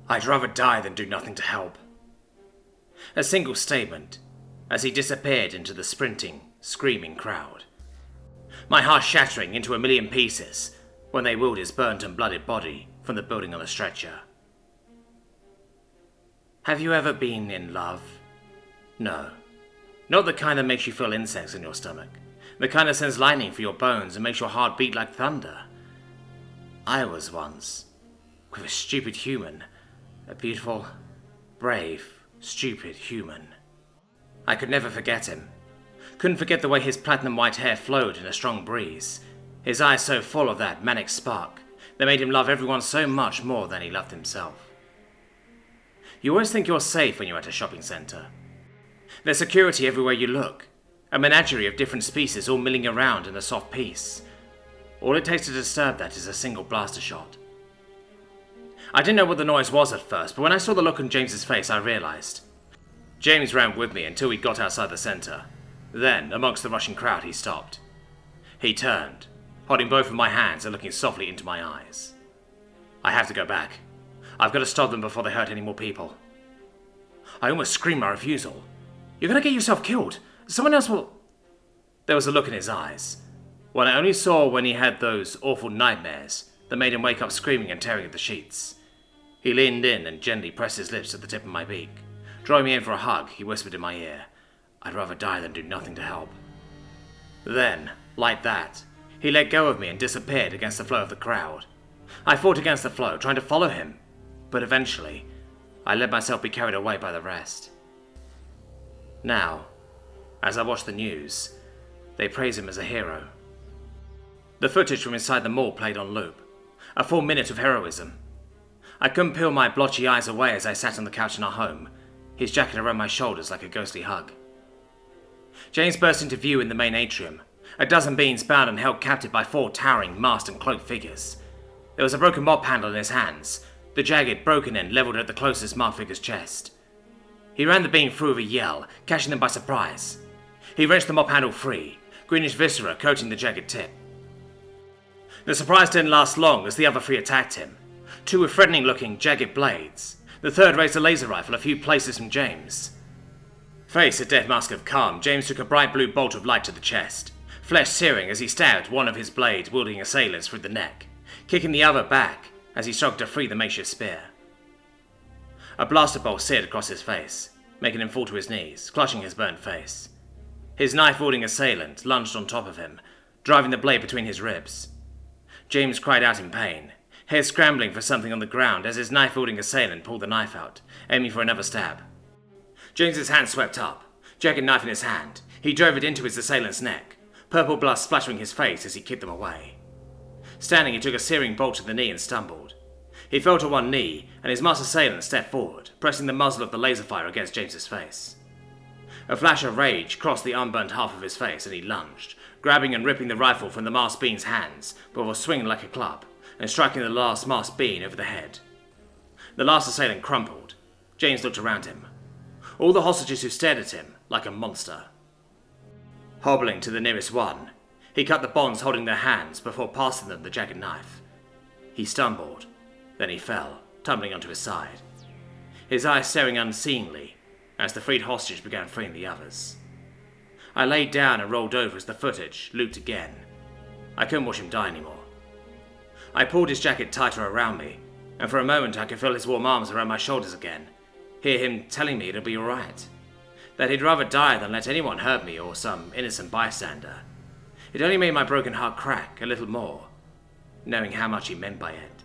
I'd rather die than do nothing to help. A single statement, as he disappeared into the sprinting, screaming crowd. My heart shattering into a million pieces when they wheeled his burnt and blooded body from the building on a stretcher. Have you ever been in love? No. Not the kind that makes you feel insects in your stomach. The kind that sends lightning through your bones and makes your heart beat like thunder. I was once with a stupid human. A beautiful, brave, stupid human. I could never forget him. Couldn't forget the way his platinum white hair flowed in a strong breeze. His eyes so full of that manic spark that made him love everyone so much more than he loved himself. You always think you're safe when you're at a shopping centre. There's security everywhere you look. A menagerie of different species all milling around in a soft peace. All it takes to disturb that is a single blaster shot. I didn't know what the noise was at first, but when I saw the look on James's face, I realised. James ran with me until we got outside the centre. Then, amongst the rushing crowd, he stopped. He turned, holding both of my hands and looking softly into my eyes. I have to go back. I've got to stop them before they hurt any more people. I almost screamed my refusal. You're going to get yourself killed. Someone else will... There was a look in his eyes, one I only saw when he had those awful nightmares that made him wake up screaming and tearing at the sheets. He leaned in and gently pressed his lips to the tip of my beak. Drawing me in for a hug, he whispered in my ear, I'd rather die than do nothing to help. Then, like that, he let go of me and disappeared against the flow of the crowd. I fought against the flow, trying to follow him, but eventually, I let myself be carried away by the rest. Now, as I watch the news, they praise him as a hero. The footage from inside the mall played on loop, a full minute of heroism. I couldn't peel my blotchy eyes away as I sat on the couch in our home, his jacket around my shoulders like a ghostly hug. James burst into view in the main atrium, a dozen beings bound and held captive by 4 towering, masked and cloaked figures. There was a broken mop handle in his hands, the jagged, broken end levelled at the closest masked figure's chest. He ran the being through with a yell, catching them by surprise. He wrenched the mop handle free, greenish viscera coating the jagged tip. The surprise didn't last long as the other 3 attacked him. 2 with threatening-looking, jagged blades. The third raised a laser rifle a few places from James. Face a death mask of calm, James took a bright blue bolt of light to the chest, flesh searing as he stabbed one of his blade-wielding assailants through the neck, kicking the other back as he struggled to free the makeshift spear. A blaster bolt seared across his face, making him fall to his knees, clutching his burnt face. His knife-wielding assailant lunged on top of him, driving the blade between his ribs. James cried out in pain, hair scrambling for something on the ground as his knife-wielding assailant pulled the knife out, aiming for another stab. James's hand swept up, jagged knife in his hand. He drove it into his assailant's neck, purple blood splattering his face as he kicked them away. Standing, he took a searing bolt to the knee and stumbled. He fell to one knee, and his masked assailant stepped forward, pressing the muzzle of the laser fire against James's face. A flash of rage crossed the unburnt half of his face, and he lunged, grabbing and ripping the rifle from the masked being's hands before swinging like a club and striking the last masked being over the head. The last assailant crumpled. James looked around him. All the hostages who stared at him like a monster. Hobbling to the nearest one, he cut the bonds holding their hands before passing them the jagged knife. He stumbled, then he fell, tumbling onto his side, his eyes staring unseeingly as the freed hostage began freeing the others. I laid down and rolled over as the footage looped again. I couldn't watch him die anymore. I pulled his jacket tighter around me, and for a moment I could feel his warm arms around my shoulders again, hear him telling me it'll be alright, that he'd rather die than let anyone hurt me or some innocent bystander. It only made my broken heart crack a little more, knowing how much he meant by it.